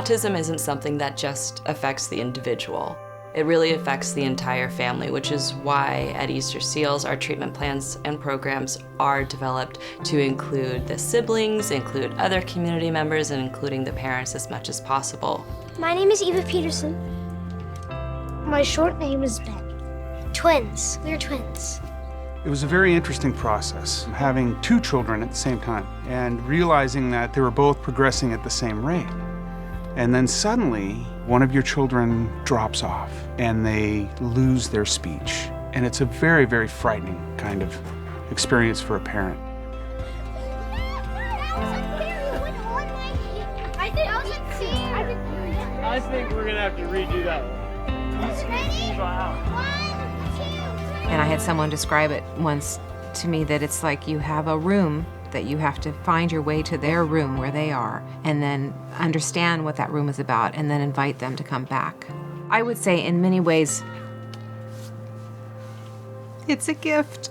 Autism isn't something that just affects the individual. It really affects the entire family, which is why at Easter Seals our treatment plans and programs are developed to include the siblings, include other community members, and including the parents as much as possible. My name is Eva Peterson. My short name is Ben. Twins. We're twins. It was a very interesting process, having two children at the same time and realizing that they were both progressing at the same rate. And then suddenly, one of your children drops off and they lose their speech. And it's a very, very frightening kind of experience for a parent. I think we're gonna have to redo that one. And I had someone describe it once to me that it's like you have a room that you have to find your way to their room where they are and then understand what that room is about and then invite them to come back. I would say in many ways, it's a gift.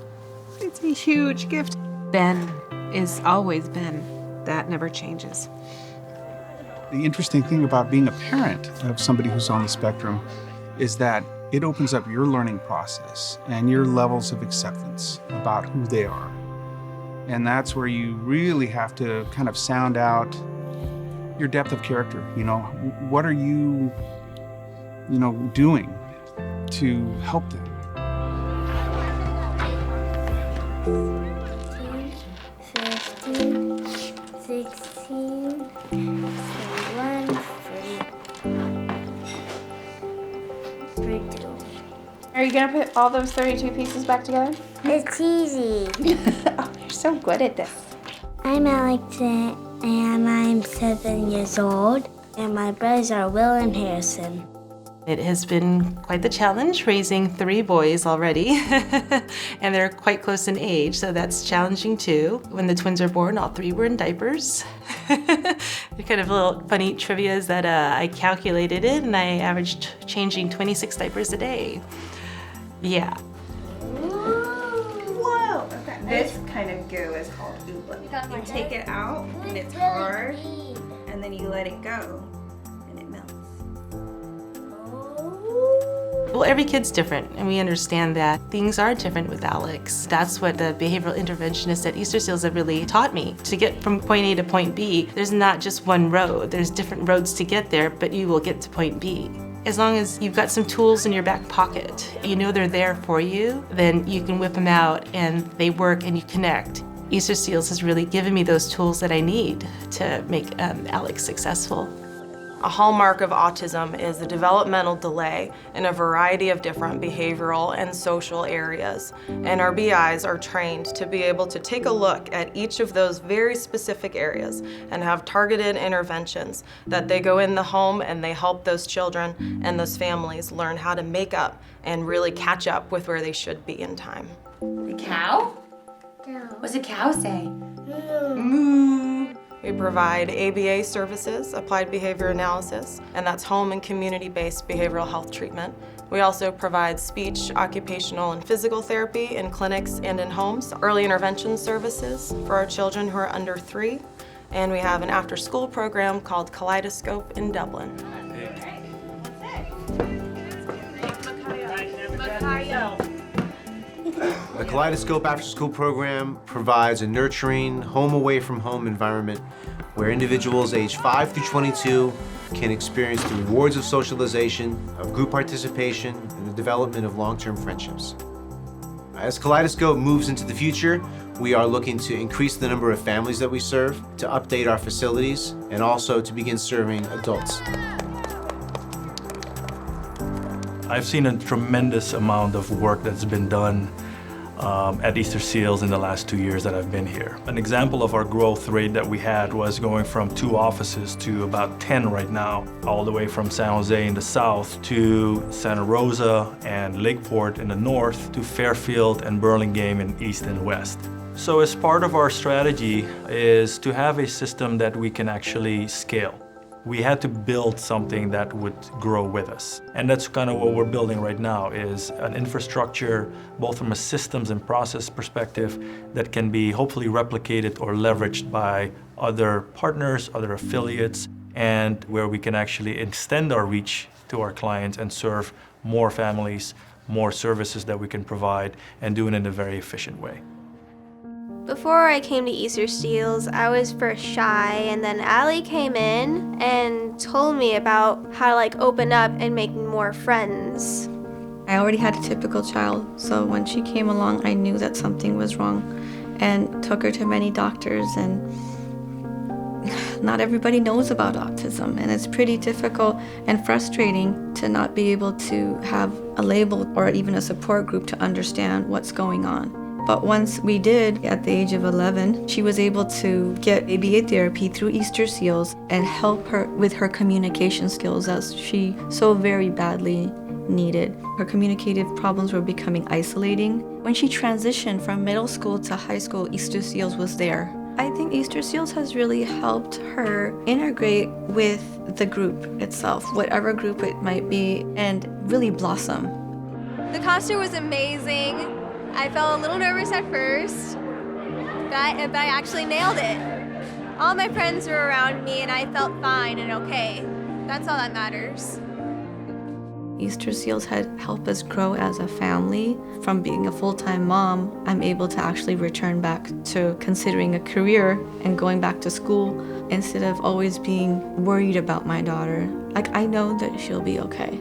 It's a huge gift. Ben is always Ben. That never changes. The interesting thing about being a parent of somebody who's on the spectrum is that it opens up your learning process and your levels of acceptance about who they are. And that's where you really have to kind of sound out your depth of character. You know, what are you, doing to help them? 15, 16, 31, 32. Are you gonna put all those 32 pieces back together? It's easy. Oh, you're so good at this. I'm Alex and I'm 7 years old, and my brothers are Will and Harrison. It has been quite the challenge raising 3 boys already, and they're quite close in age, so that's challenging too. When the twins were born, all 3 were in diapers. Kind of little funny trivia is that I calculated it, and I averaged changing 26 diapers a day. Yeah. Whoa! Okay. This kind of goo is called oobleck. You take it out, and it's hard, and then you let it go, and it melts. Well, every kid's different, and we understand that things are different with Alex. That's what the behavioral interventionists at Easter Seals have really taught me. To get from point A to point B, there's not just one road. There's different roads to get there, but you will get to point B. As long as you've got some tools in your back pocket, you know they're there for you, then you can whip them out and they work and you connect. Easter Seals has really given me those tools that I need to make Alex successful. A hallmark of autism is the developmental delay in a variety of different behavioral and social areas. And our BIs are trained to be able to take a look at each of those very specific areas and have targeted interventions that they go in the home and they help those children and those families learn how to make up and really catch up with where they should be in time. The cow? No. What's a cow say? Moo. We provide ABA services, applied behavior analysis, and that's home and community-based behavioral health treatment. We also provide speech, occupational, and physical therapy in clinics and in homes, early intervention services for our children who are under 3, and we have an after-school program called Kaleidoscope in Dublin. The Kaleidoscope After School program provides a nurturing, home-away-from-home environment where individuals aged 5 through 22 can experience the rewards of socialization, of group participation, and the development of long-term friendships. As Kaleidoscope moves into the future, we are looking to increase the number of families that we serve, to update our facilities, and also to begin serving adults. I've seen a tremendous amount of work that's been done at Easter Seals in the last 2 years that I've been here. An example of our growth rate that we had was going from 2 offices to about 10 right now, all the way from San Jose in the south to Santa Rosa and Lakeport in the north to Fairfield and Burlingame in east and west. So as part of our strategy is to have a system that we can actually scale. We had to build something that would grow with us. And that's kind of what we're building right now, is an infrastructure, both from a systems and process perspective, that can be hopefully replicated or leveraged by other partners, other affiliates. and where we can actually extend our reach to our clients and serve more families, more services that we can provide, and do it in a very efficient way. Before I came to Easterseals, I was first shy, and then Allie came in and told me about how to open up and make more friends. I already had a typical child, so when she came along, I knew that something was wrong and took her to many doctors, and not everybody knows about autism, and it's pretty difficult and frustrating to not be able to have a label or even a support group to understand what's going on. But once we did, at the age of 11, she was able to get ABA therapy through Easterseals and help her with her communication skills as she so very badly needed. Her communicative problems were becoming isolating. When she transitioned from middle school to high school, Easterseals was there. I think Easterseals has really helped her integrate with the group itself, whatever group it might be, and really blossom. The concert was amazing. I felt a little nervous at first, but I actually nailed it. All my friends were around me and I felt fine and okay. That's all that matters. Easterseals had helped us grow as a family. From being a full-time mom, I'm able to actually return back to considering a career and going back to school instead of always being worried about my daughter. I know that she'll be okay.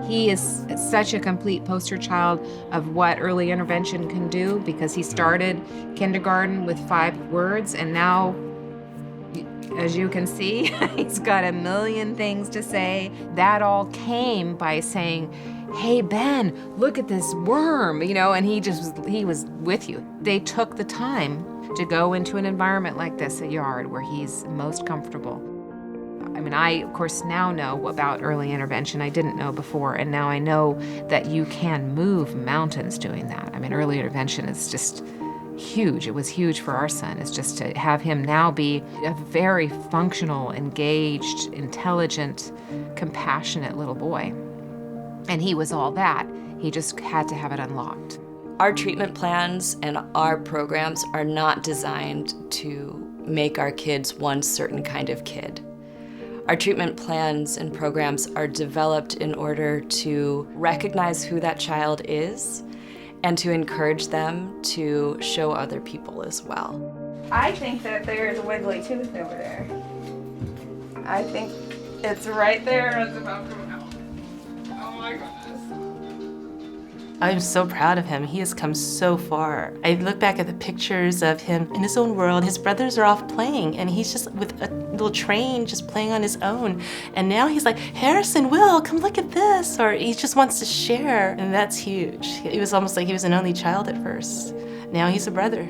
He is such a complete poster child of what early intervention can do, because he started kindergarten with 5 words, and now, as you can see, he's got a million things to say. That all came by saying, "Hey, Ben, look at this worm," and he was with you. They took the time to go into an environment like this, a yard, where he's most comfortable. I, of course, now know about early intervention. I didn't know before, and now I know that you can move mountains doing that. Early intervention is just huge. It was huge for our son. It's just to have him now be a very functional, engaged, intelligent, compassionate little boy. And he was all that. He just had to have it unlocked. Our treatment plans and our programs are not designed to make our kids one certain kind of kid. Our treatment plans and programs are developed in order to recognize who that child is and to encourage them to show other people as well. I think that there's a wiggly tooth over there. I think it's right there. It's about to come out. Oh my goodness. I'm so proud of him. He has come so far. I look back at the pictures of him in his own world. His brothers are off playing, and he's just with a little train just playing on his own. And now he's like, "Harrison, Will, come look at this." Or he just wants to share, and that's huge. It was almost like he was an only child at first. Now he's a brother.